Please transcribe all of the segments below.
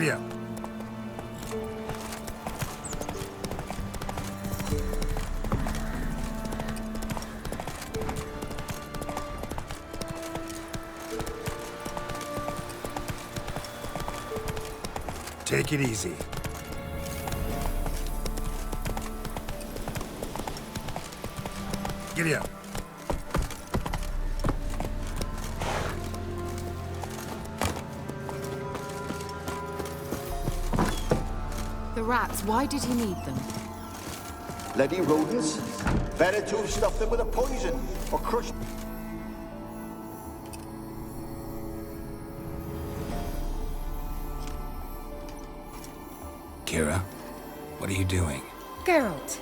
Giddy up. Take it easy. Giddy up. The rats, why did he need them? Bloody rodents. Better to have stuffed them with a poison or crushed. Kira, what are you doing? Geralt.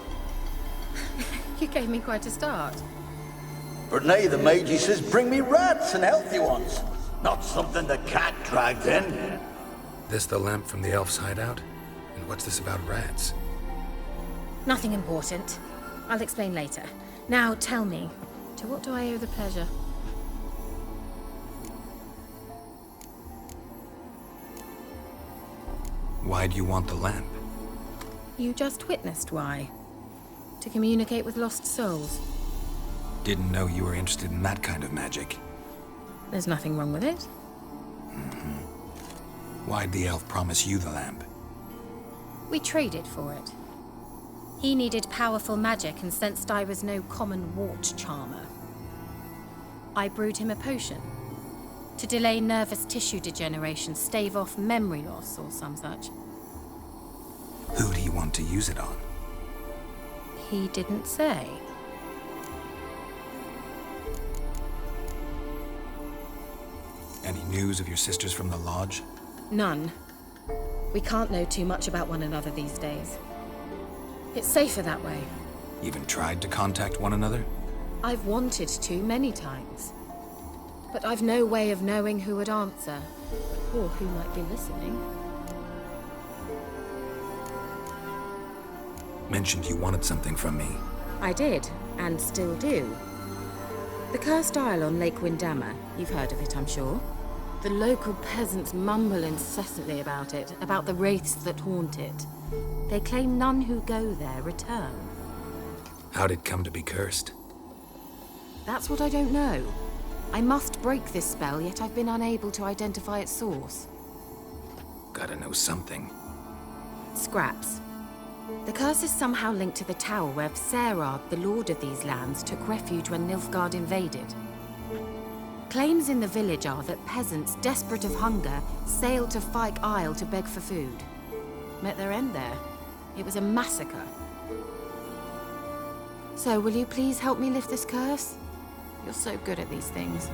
You gave me quite a start. But nay, the mage, he says, bring me rats and healthy ones. Not something the cat dragged in. This the lamp from the elf's hideout? And what's this about rats? Nothing important. I'll explain later. Now tell me, to what do I owe the pleasure? Why do you want the lamp? You just witnessed why. To communicate with lost souls. Didn't know you were interested in that kind of magic. There's nothing wrong with it. Why'd the elf promise you the lamp? We traded for it. He needed powerful magic and sensed I was no common wart charmer. I brewed him a potion. To delay nervous tissue degeneration, stave off memory loss or some such. Who do you want to use it on? He didn't say. Any news of your sisters from the lodge? None. We can't know too much about one another these days. It's safer that way. Even tried to contact one another? I've wanted to many times. But I've no way of knowing who would answer, or who might be listening. Mentioned you wanted something from me. I did, and still do. The cursed isle on Lake Windammer, you've heard of it, I'm sure. The local peasants mumble incessantly about it, about the wraiths that haunt it. They claim none who go there return. How'd it come to be cursed? That's what I don't know. I must break this spell, yet I've been unable to identify its source. Gotta know something. Scraps. The curse is somehow linked to the tower where Serard, the lord of these lands, took refuge when Nilfgaard invaded. Claims in the village are that peasants, desperate of hunger, sailed to Fyke Isle to beg for food. Met their end there. It was a massacre. So, will you please help me lift this curse? You're so good at these things.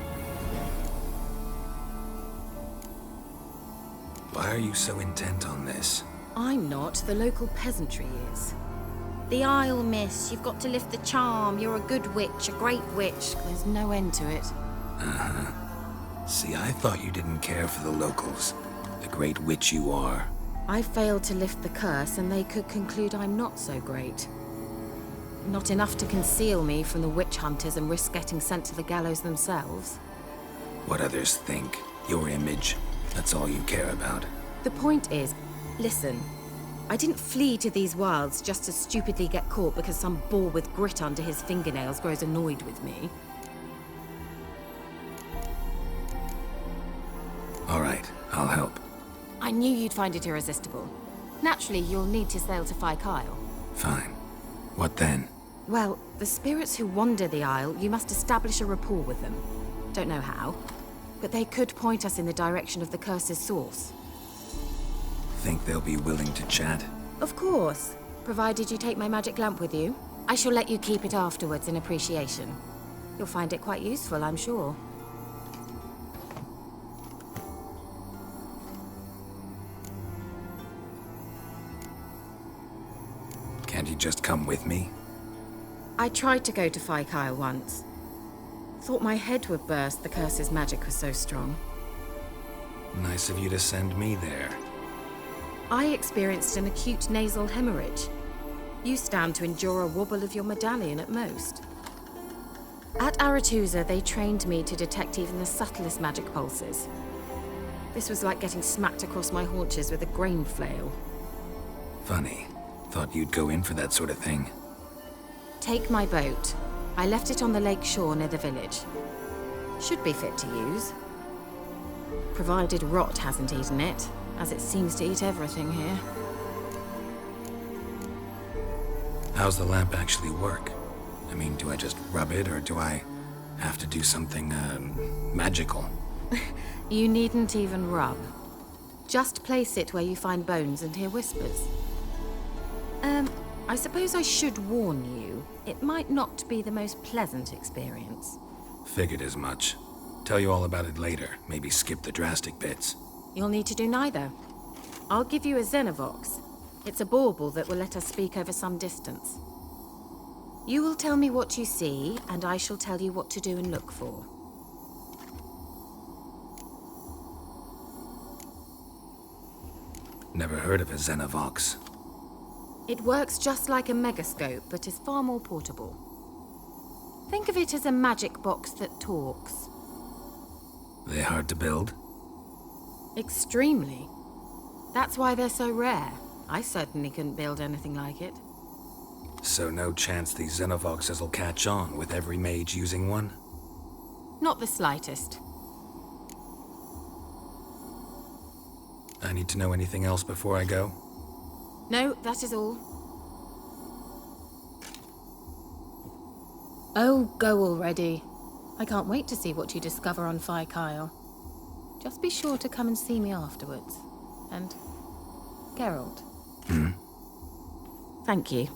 Why are you so intent on this? I'm not, the local peasantry is. The Isle, miss. You've got to lift the charm. You're a good witch, a great witch. There's no end to it. See, I thought you didn't care for the locals. The great witch you are. I failed to lift the curse, and they could conclude I'm not so great. Not enough to conceal me from the witch hunters and risk getting sent to the gallows themselves. What others think, your image, that's all you care about. The point is, listen, I didn't flee to these wilds just to stupidly get caught because some boar with grit under his fingernails grows annoyed with me. All right, I'll help. I knew you'd find it irresistible. Naturally, you'll need to sail to Fyke Isle. Fine. What then? Well, the spirits who wander the Isle, you must establish a rapport with them. Don't know how, but they could point us in the direction of the curse's source. Think they'll be willing to chat? Of course, provided you take my magic lamp with you. I shall let you keep it afterwards in appreciation. You'll find it quite useful, I'm sure. Can't you just come with me? I tried to go to Fyke Isle once. Thought my head would burst, the curse's magic was so strong. Nice of you to send me there. I experienced an acute nasal hemorrhage. You stand to endure a wobble of your medallion at most. At Aretusa, they trained me to detect even the subtlest magic pulses. This was like getting smacked across my haunches with a grain flail. Funny. Thought you'd go in for that sort of thing. Take my boat. I left it on the lake shore near the village. Should be fit to use. Provided rot hasn't eaten it, as it seems to eat everything here. How's the lamp actually work? I mean, do I just rub it, or do I have to do something, magical? You needn't even rub. Just place it where you find bones and hear whispers. I suppose I should warn you, it might not be the most pleasant experience. Figured as much. Tell you all about it later. Maybe skip the drastic bits. You'll need to do neither. I'll give you a Xenovox. It's a bauble that will let us speak over some distance. You will tell me what you see, and I shall tell you what to do and look for. Never heard of a Xenovox. It works just like a megascope, but is far more portable. Think of it as a magic box that talks. They hard to build? Extremely. That's why they're so rare. I certainly couldn't build anything like it. So no chance these Xenovoxes will catch on with every mage using one? Not the slightest. I need to know anything else before I go? No, that is all. Oh, go already. I can't wait to see what you discover on Phi Kyle. Just be sure to come and see me afterwards. And Geralt. Thank you.